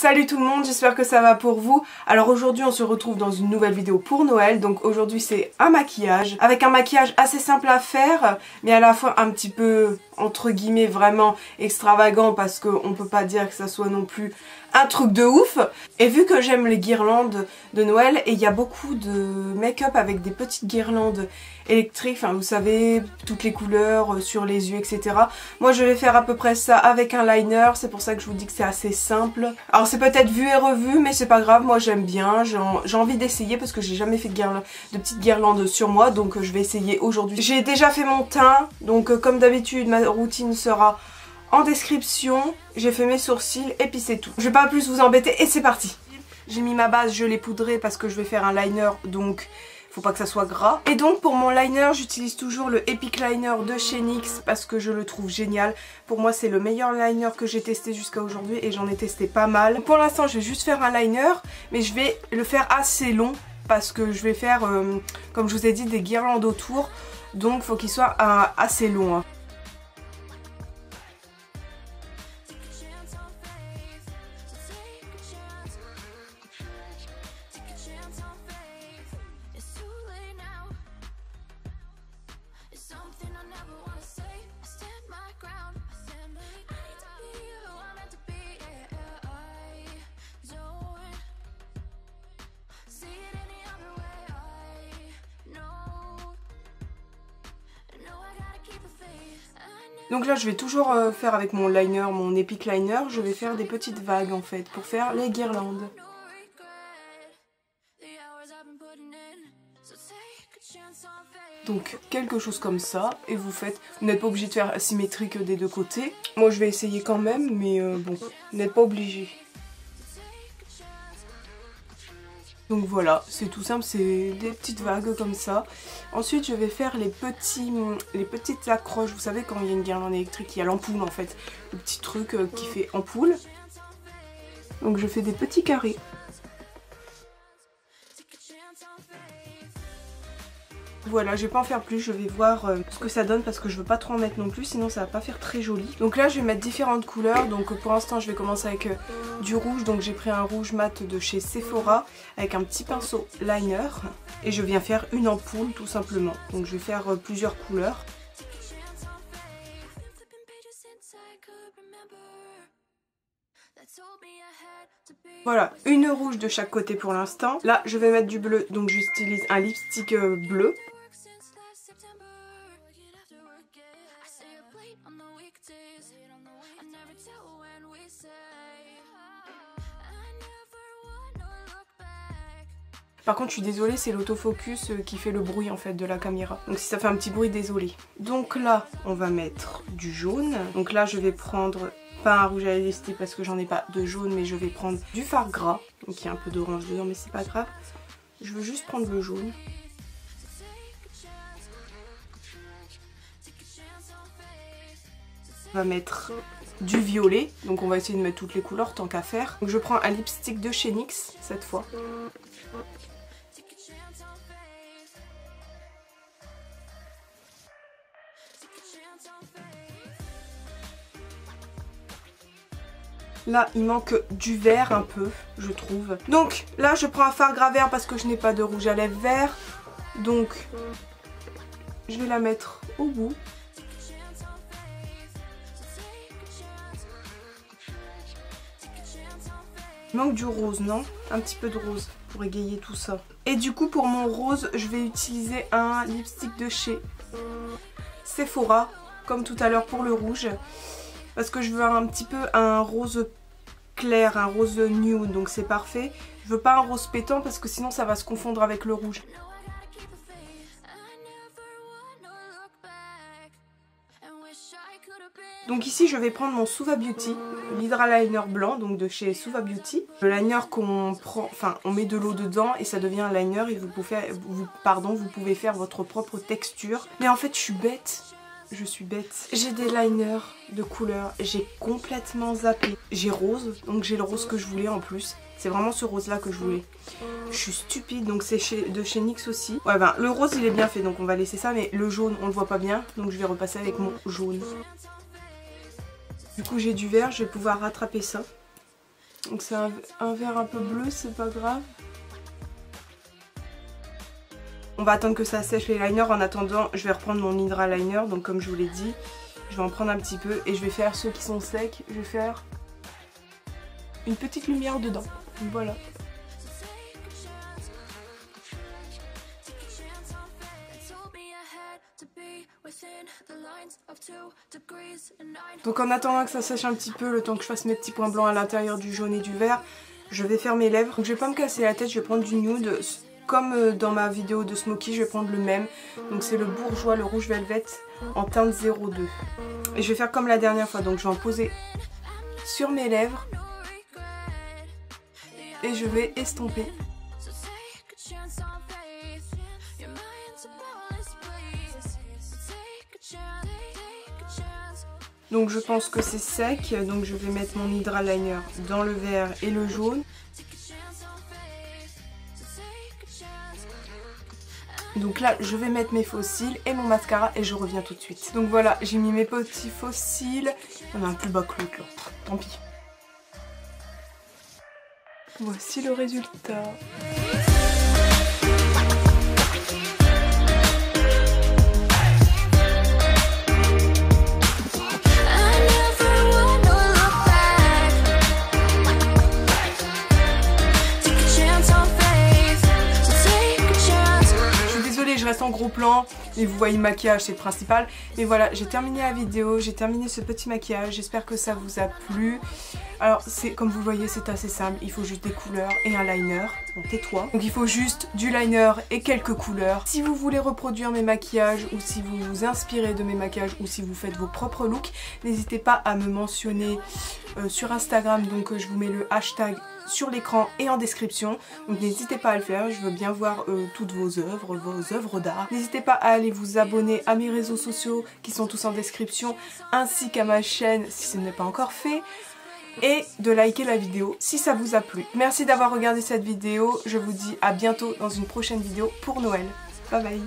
Salut tout le monde, j'espère que ça va pour vous. Alors aujourd'hui on se retrouve dans une nouvelle vidéo pour Noël. Donc aujourd'hui c'est un maquillage, avec un maquillage assez simple à faire, mais à la fois un petit peu entre guillemets vraiment extravagant, parce qu'on peut pas dire que ça soit non plus un truc de ouf. Et vu que j'aime les guirlandes de Noël, et il y a beaucoup de make-up avec des petites guirlandes électriques, enfin vous savez, toutes les couleurs sur les yeux, etc. Moi je vais faire à peu près ça avec un liner, c'est pour ça que je vous dis que c'est assez simple. Alors c'est peut-être vu et revu, mais c'est pas grave, moi j'aime bien, j'ai envie d'essayer parce que j'ai jamais fait de petites guirlandes sur moi, donc je vais essayer aujourd'hui. J'ai déjà fait mon teint, donc comme d'habitude ma routine sera en description. J'ai fait mes sourcils et puis c'est tout. Je vais pas plus vous embêter et c'est parti. J'ai mis ma base, je l'ai poudrée parce que je vais faire un liner, donc faut pas que ça soit gras. Et donc pour mon liner, j'utilise toujours le Epic Liner de chez NYX parce que je le trouve génial. Pour moi c'est le meilleur liner que j'ai testé jusqu'à aujourd'hui et j'en ai testé pas mal. Pour l'instant je vais juste faire un liner, mais je vais le faire assez long parce que je vais faire, comme je vous ai dit, des guirlandes autour. Donc faut qu'il soit assez long. Donc là je vais toujours faire avec mon liner, mon Epic Liner, je vais faire des petites vagues en fait pour faire les guirlandes. Donc quelque chose comme ça, et vous faites, vous n'êtes pas obligé de faire asymétrique des deux côtés. Moi je vais essayer quand même, mais bon, vous n'êtes pas obligé. Donc voilà, c'est tout simple, c'est des petites vagues comme ça. Ensuite je vais faire les petites accroches. Vous savez quand il y a une guirlande électrique, il y a l'ampoule en fait. Le petit truc qui fait ampoule. Donc je fais des petits carrés. Voilà, je vais pas en faire plus, je vais voir ce que ça donne parce que je veux pas trop en mettre non plus, sinon ça va pas faire très joli. Donc là je vais mettre différentes couleurs, donc pour l'instant je vais commencer avec du rouge, donc j'ai pris un rouge mat de chez Sephora avec un petit pinceau liner et je viens faire une ampoule tout simplement. Donc je vais faire plusieurs couleurs. Voilà, une rouge de chaque côté pour l'instant. Là je vais mettre du bleu, donc j'utilise un lipstick bleu. Par contre je suis désolée, c'est l'autofocus qui fait le bruit en fait de la caméra. Donc si ça fait un petit bruit, désolée. Donc là on va mettre du jaune. Donc là je vais prendre pas un rouge à lèvres parce que j'en ai pas de jaune, mais je vais prendre du fard gras. Donc il y a un peu d'orange dedans mais c'est pas grave. Je veux juste prendre le jaune. On va mettre du violet, donc on va essayer de mettre toutes les couleurs tant qu'à faire. Donc je prends un lipstick de chez NYX cette fois. Là il manque du vert un peu, je trouve. Donc là je prends un fard gras vert parce que je n'ai pas de rouge à lèvres vert. Donc je vais la mettre au bout. Il manque du rose, non? Un petit peu de rose pour égayer tout ça. Et du coup pour mon rose je vais utiliser un lipstick de chez Sephora, comme tout à l'heure pour le rouge. Parce que je veux un petit peu un rose clair, un rose nude, donc c'est parfait. Je veux pas un rose pétant parce que sinon ça va se confondre avec le rouge. Donc ici je vais prendre mon Suva Beauty, l'Hydra Liner blanc, donc de chez Suva Beauty. Le liner qu'on prend, enfin on met de l'eau dedans et ça devient un liner et vous pouvez faire votre propre texture. Mais en fait je suis bête. Je suis bête. J'ai des liners de couleur, j'ai complètement zappé. J'ai rose, donc j'ai le rose que je voulais en plus. C'est vraiment ce rose là que je voulais. Je suis stupide, donc c'est de chez NYX aussi. Ouais ben le rose il est bien fait donc on va laisser ça, mais le jaune on le voit pas bien. Donc je vais repasser avec mon jaune. Du coup j'ai du vert, je vais pouvoir rattraper ça. Donc c'est un vert un peu bleu, c'est pas grave. On va attendre que ça sèche les liners. En attendant, je vais reprendre mon Hydra Liner. Donc comme je vous l'ai dit, je vais en prendre un petit peu et je vais faire ceux qui sont secs. Je vais faire une petite lumière dedans. Voilà. Donc en attendant que ça sèche un petit peu, le temps que je fasse mes petits points blancs à l'intérieur du jaune et du vert, je vais faire mes lèvres. Donc je vais pas me casser la tête, je vais prendre du nude. Comme dans ma vidéo de Smoky, je vais prendre le même. Donc c'est le Bourjois, le rouge velvet en teinte 02. Et je vais faire comme la dernière fois, donc je vais en poser sur mes lèvres. Et je vais estomper. Donc je pense que c'est sec, donc je vais mettre mon Hydra Liner dans le vert et le jaune. Donc là, je vais mettre mes faux cils et mon mascara et je reviens tout de suite. Donc voilà, j'ai mis mes petits faux cils. On a un plus bas que l'autre là. Tant pis. Voici le résultat. Je reste en gros plan et vous voyez le maquillage, c'est le principal. Mais voilà, j'ai terminé la vidéo, j'ai terminé ce petit maquillage, j'espère que ça vous a plu. Alors c'est comme vous voyez, c'est assez simple, il faut juste des couleurs et un liner. Bon, tais-toi. Donc il faut juste du liner et quelques couleurs. Si vous voulez reproduire mes maquillages ou si vous vous inspirez de mes maquillages ou si vous faites vos propres looks, n'hésitez pas à me mentionner sur Instagram. Donc je vous mets le hashtag sur l'écran et en description, donc n'hésitez pas à le faire, je veux bien voir toutes vos œuvres d'art. N'hésitez pas à aller vous abonner à mes réseaux sociaux qui sont tous en description, ainsi qu'à ma chaîne si ce n'est pas encore fait, et de liker la vidéo si ça vous a plu. Merci d'avoir regardé cette vidéo, je vous dis à bientôt dans une prochaine vidéo pour Noël. Bye bye.